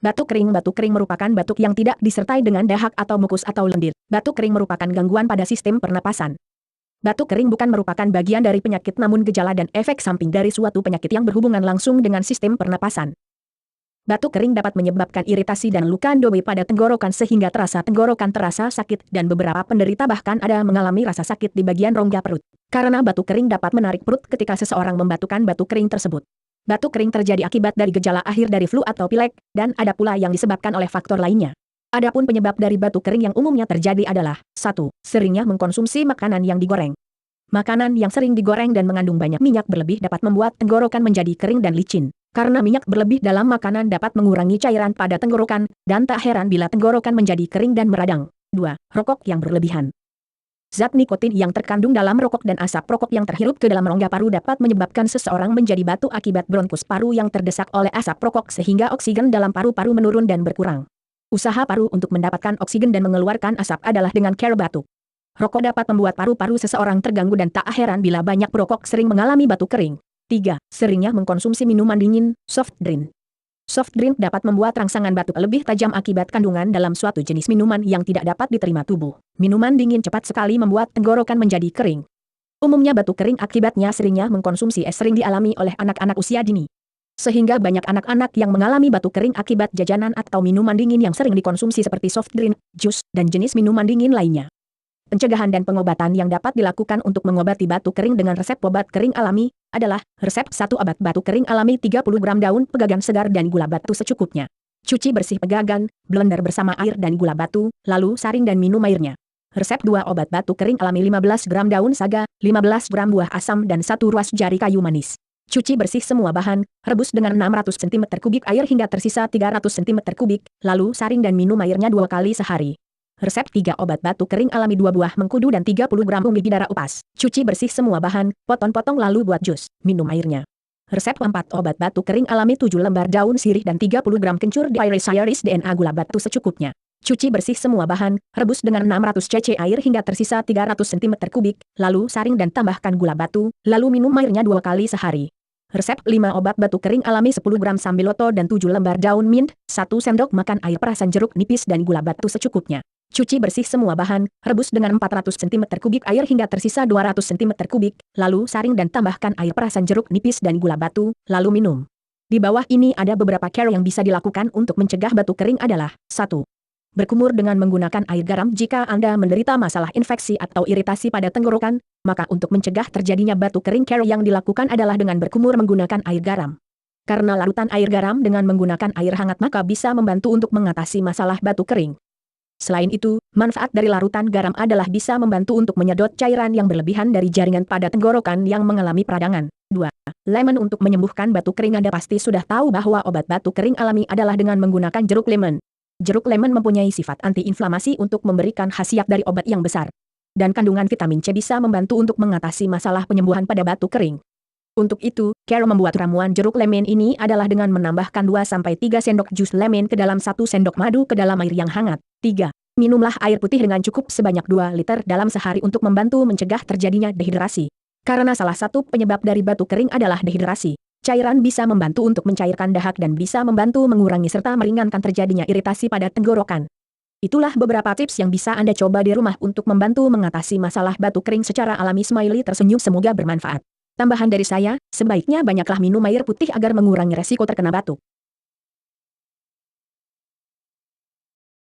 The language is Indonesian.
Batuk kering merupakan batuk yang tidak disertai dengan dahak atau mukus atau lendir. Batuk kering merupakan gangguan pada sistem pernapasan. Batuk kering bukan merupakan bagian dari penyakit namun gejala dan efek samping dari suatu penyakit yang berhubungan langsung dengan sistem pernapasan. Batuk kering dapat menyebabkan iritasi dan luka endobel pada tenggorokan sehingga tenggorokan terasa sakit dan beberapa penderita bahkan ada mengalami rasa sakit di bagian rongga perut. Karena batuk kering dapat menarik perut ketika seseorang membatukkan batuk kering tersebut. Batuk kering terjadi akibat dari gejala akhir dari flu atau pilek, dan ada pula yang disebabkan oleh faktor lainnya. Adapun penyebab dari batuk kering yang umumnya terjadi adalah 1. Seringnya mengkonsumsi makanan yang digoreng. Makanan yang sering digoreng dan mengandung banyak minyak berlebih dapat membuat tenggorokan menjadi kering dan licin. Karena minyak berlebih dalam makanan dapat mengurangi cairan pada tenggorokan, dan tak heran bila tenggorokan menjadi kering dan meradang. 2. Rokok yang berlebihan. Zat nikotin yang terkandung dalam rokok dan asap rokok yang terhirup ke dalam rongga paru dapat menyebabkan seseorang menjadi batuk akibat bronkus paru yang terdesak oleh asap rokok sehingga oksigen dalam paru-paru menurun dan berkurang. Usaha paru untuk mendapatkan oksigen dan mengeluarkan asap adalah dengan cara batuk. Rokok dapat membuat paru-paru seseorang terganggu dan tak heran bila banyak perokok sering mengalami batuk kering. 3. Seringnya mengkonsumsi minuman dingin, soft drink. Soft drink dapat membuat rangsangan batuk lebih tajam akibat kandungan dalam suatu jenis minuman yang tidak dapat diterima tubuh. Minuman dingin cepat sekali membuat tenggorokan menjadi kering. Umumnya batuk kering akibatnya seringnya mengkonsumsi es sering dialami oleh anak-anak usia dini. Sehingga banyak anak-anak yang mengalami batuk kering akibat jajanan atau minuman dingin yang sering dikonsumsi seperti soft drink, jus, dan jenis minuman dingin lainnya. Pencegahan dan pengobatan yang dapat dilakukan untuk mengobati batuk kering dengan resep obat kering alami adalah resep 1 obat batuk kering alami 30 gram daun pegagan segar dan gula batu secukupnya. Cuci bersih pegagan, blender bersama air dan gula batu, lalu saring dan minum airnya. Resep 2 obat batuk kering alami 15 gram daun saga, 15 gram buah asam dan 1 ruas jari kayu manis. Cuci bersih semua bahan, rebus dengan 600 cm kubik air hingga tersisa 300 cm kubik, lalu saring dan minum airnya 2 kali sehari. Resep 3 obat batuk kering alami 2 buah mengkudu dan 30 gram umbi bidara upas. Cuci bersih semua bahan, potong-potong lalu buat jus, minum airnya. Resep 4 obat batuk kering alami 7 lembar daun sirih dan 30 gram kencur di iris DNA gula batu secukupnya. Cuci bersih semua bahan, rebus dengan 600 cc air hingga tersisa 300 cm kubik, lalu saring dan tambahkan gula batu, lalu minum airnya 2 kali sehari. Resep 5 obat batuk kering alami 10 gram sambiloto dan 7 lembar daun mint, 1 sendok makan air perasan jeruk nipis dan gula batu secukupnya. Cuci bersih semua bahan, rebus dengan 400 cm kubik air hingga tersisa 200 cm kubik, lalu saring dan tambahkan air perasan jeruk nipis dan gula batu, lalu minum. Di bawah ini ada beberapa cara yang bisa dilakukan untuk mencegah batuk kering adalah 1. Berkumur dengan menggunakan air garam. Jika Anda menderita masalah infeksi atau iritasi pada tenggorokan, maka untuk mencegah terjadinya batuk kering cara yang dilakukan adalah dengan berkumur menggunakan air garam. Karena larutan air garam dengan menggunakan air hangat maka bisa membantu untuk mengatasi masalah batuk kering. Selain itu, manfaat dari larutan garam adalah bisa membantu untuk menyedot cairan yang berlebihan dari jaringan pada tenggorokan yang mengalami peradangan. 2. Lemon untuk menyembuhkan batuk kering. Anda pasti sudah tahu bahwa obat batuk kering alami adalah dengan menggunakan jeruk lemon. Jeruk lemon mempunyai sifat antiinflamasi untuk memberikan khasiat dari obat yang besar. Dan kandungan vitamin C bisa membantu untuk mengatasi masalah penyembuhan pada batuk kering. Untuk itu, cara membuat ramuan jeruk lemon ini adalah dengan menambahkan 2-3 sendok jus lemon ke dalam 1 sendok madu ke dalam air yang hangat. 3. Minumlah air putih dengan cukup sebanyak 2 liter dalam sehari untuk membantu mencegah terjadinya dehidrasi. Karena salah satu penyebab dari batuk kering adalah dehidrasi. Cairan bisa membantu untuk mencairkan dahak dan bisa membantu mengurangi serta meringankan terjadinya iritasi pada tenggorokan. Itulah beberapa tips yang bisa Anda coba di rumah untuk membantu mengatasi masalah batuk kering secara alami. Smiley tersenyum, semoga bermanfaat. Tambahan dari saya, sebaiknya banyaklah minum air putih agar mengurangi resiko terkena batuk.